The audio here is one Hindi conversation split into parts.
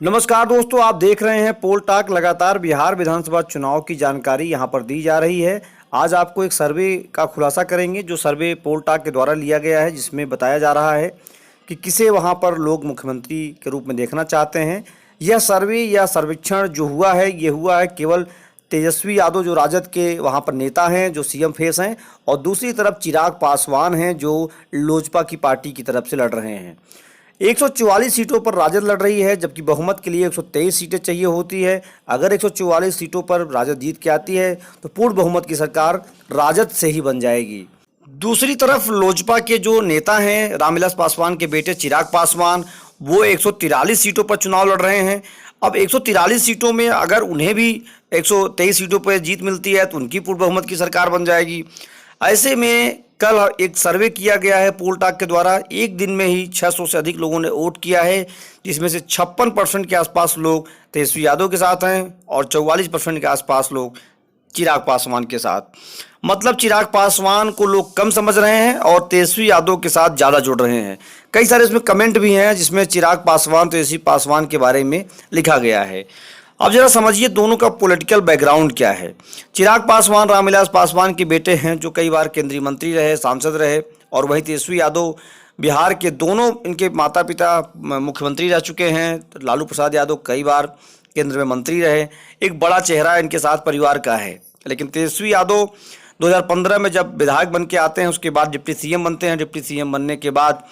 नमस्कार दोस्तों, आप देख रहे हैं पोल टाक। लगातार बिहार विधानसभा चुनाव की जानकारी यहां पर दी जा रही है। आज आपको एक सर्वे का खुलासा करेंगे जो सर्वे पोल टाक के द्वारा लिया गया है, जिसमें बताया जा रहा है कि किसे वहां पर लोग मुख्यमंत्री के रूप में देखना चाहते हैं। यह सर्वे या सर्वेक्षण जो हुआ है ये हुआ है केवल तेजस्वी यादव जो राजद के वहां पर नेता हैं, जो सीएम फेस हैं, और दूसरी तरफ चिराग पासवान हैं जो लोजपा की पार्टी की तरफ से लड़ रहे हैं। 144 सीटों पर राजद लड़ रही है, जबकि बहुमत के लिए 123 सीटें चाहिए होती है। अगर 144 सीटों पर राजद जीत के आती है तो पूर्ण बहुमत की सरकार राजद से ही बन जाएगी। दूसरी तरफ लोजपा के जो नेता हैं रामविलास पासवान के बेटे चिराग पासवान, वो 143 सीटों पर चुनाव लड़ रहे हैं। अब 143 सीटों में अगर उन्हें भी 123 सीटों पर जीत मिलती है तो उनकी पूर्ण बहुमत की सरकार बन जाएगी। ऐसे में कल एक सर्वे किया गया है पोल टाक के द्वारा। एक दिन में ही 600 से अधिक लोगों ने वोट किया है, जिसमें से 56% के आसपास लोग तेजस्वी यादव के साथ हैं और 44% के आसपास लोग चिराग पासवान के साथ। मतलब चिराग पासवान को लोग कम समझ रहे हैं और तेजस्वी यादव के साथ ज़्यादा जुड़ रहे हैं। कई सारे इसमें कमेंट भी हैं जिसमें चिराग पासवान तेजस्वी पासवान के बारे में लिखा गया है। अब जरा समझिए दोनों का पॉलिटिकल बैकग्राउंड क्या है। चिराग पासवान रामविलास पासवान के बेटे हैं जो कई बार केंद्रीय मंत्री रहे, सांसद रहे, और वहीं तेजस्वी यादव बिहार के दोनों इनके माता पिता मुख्यमंत्री रह चुके हैं। लालू प्रसाद यादव कई बार केंद्र में मंत्री रहे। एक बड़ा चेहरा इनके साथ परिवार का है। लेकिन तेजस्वी यादव 2015 में जब विधायक बन के आते हैं, उसके बाद डिप्टी सीएम बनते हैं। डिप्टी सीएम बनने के बाद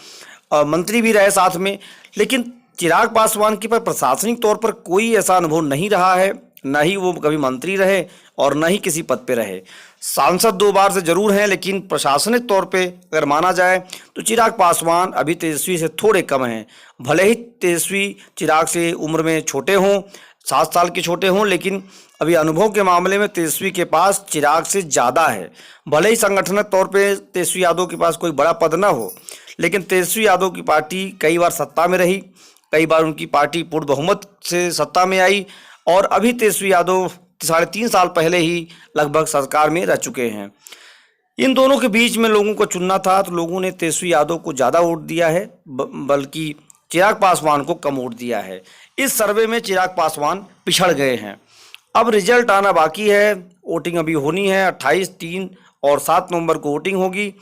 मंत्री भी रहे साथ में। लेकिन चिराग पासवान के पर प्रशासनिक तौर पर कोई ऐसा अनुभव नहीं रहा है, न ही वो कभी मंत्री रहे और न ही किसी पद पे रहे। सांसद 2 बार से जरूर हैं, लेकिन प्रशासनिक तौर पे अगर माना जाए तो चिराग पासवान अभी तेजस्वी से थोड़े कम हैं। भले ही तेजस्वी चिराग से उम्र में छोटे हों, 7 साल के छोटे हों, लेकिन अभी अनुभव के मामले में तेजस्वी के पास चिराग से ज़्यादा है। भले ही संगठनिक तौर पे तेजस्वी यादव के पास कोई बड़ा पद ना हो, लेकिन तेजस्वी यादव की पार्टी कई बार सत्ता में रही, कई बार उनकी पार्टी पूर्ण बहुमत से सत्ता में आई, और अभी तेजस्वी यादव 3.5 साल पहले ही लगभग सरकार में रह चुके हैं। इन दोनों के बीच में लोगों को चुनना था तो लोगों ने तेजस्वी यादव को ज़्यादा वोट दिया है, बल्कि चिराग पासवान को कम वोट दिया है। इस सर्वे में चिराग पासवान पिछड़ गए हैं। अब रिजल्ट आना बाकी है। वोटिंग अभी होनी है। 28, 3 और 7 नवंबर को वोटिंग होगी।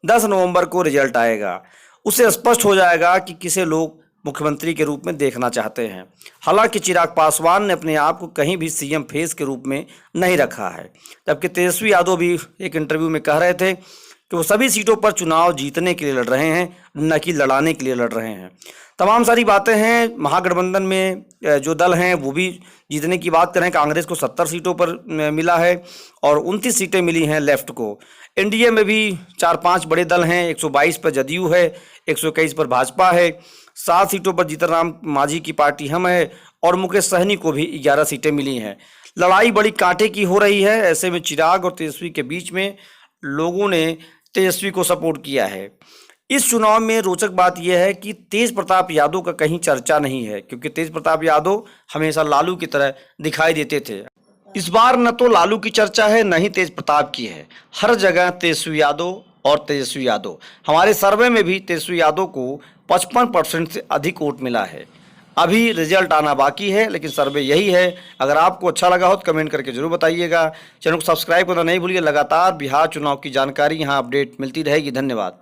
10 नवंबर को रिजल्ट आएगा। उससे स्पष्ट हो जाएगा कि किसे लोग मुख्यमंत्री के रूप में देखना चाहते हैं। हालांकि चिराग पासवान ने अपने आप को कहीं भी सीएम फेस के रूप में नहीं रखा है, जबकि तेजस्वी यादव भी एक इंटरव्यू में कह रहे थे कि वो सभी सीटों पर चुनाव जीतने के लिए लड़ रहे हैं, न कि लड़ाने के लिए लड़ रहे हैं। तमाम सारी बातें हैं। महागठबंधन में जो दल हैं वो भी जीतने की बात करें। कांग्रेस को 70 सीटों पर मिला है और 29 सीटें मिली हैं लेफ्ट को। एनडीए में भी 4-5 बड़े दल हैं। 122 पर जदयू है, 121 पर भाजपा है, 7 सीटों पर जीतन राम मांझी की पार्टी हम है, और मुकेश सहनी को भी 11 सीटें मिली हैं। लड़ाई बड़ी कांटे की हो रही है। ऐसे में चिराग और तेजस्वी के बीच में लोगों ने तेजस्वी को सपोर्ट किया है। इस चुनाव में रोचक बात यह है कि तेज प्रताप यादव का कहीं चर्चा नहीं है, क्योंकि तेज प्रताप यादव हमेशा लालू की तरह दिखाई देते थे। इस बार न तो लालू की चर्चा है, न ही तेज प्रताप की है। हर जगह तेजस्वी यादव और तेजस्वी यादव। हमारे सर्वे में भी तेजस्वी यादव को 55% से अधिक वोट मिला है। अभी रिजल्ट आना बाकी है, लेकिन सर्वे यही है। अगर आपको अच्छा लगा हो तो कमेंट करके जरूर बताइएगा। चैनल को सब्सक्राइब करना नहीं भूलिए। लगातार बिहार चुनाव की जानकारी यहाँ अपडेट मिलती रहेगी। धन्यवाद।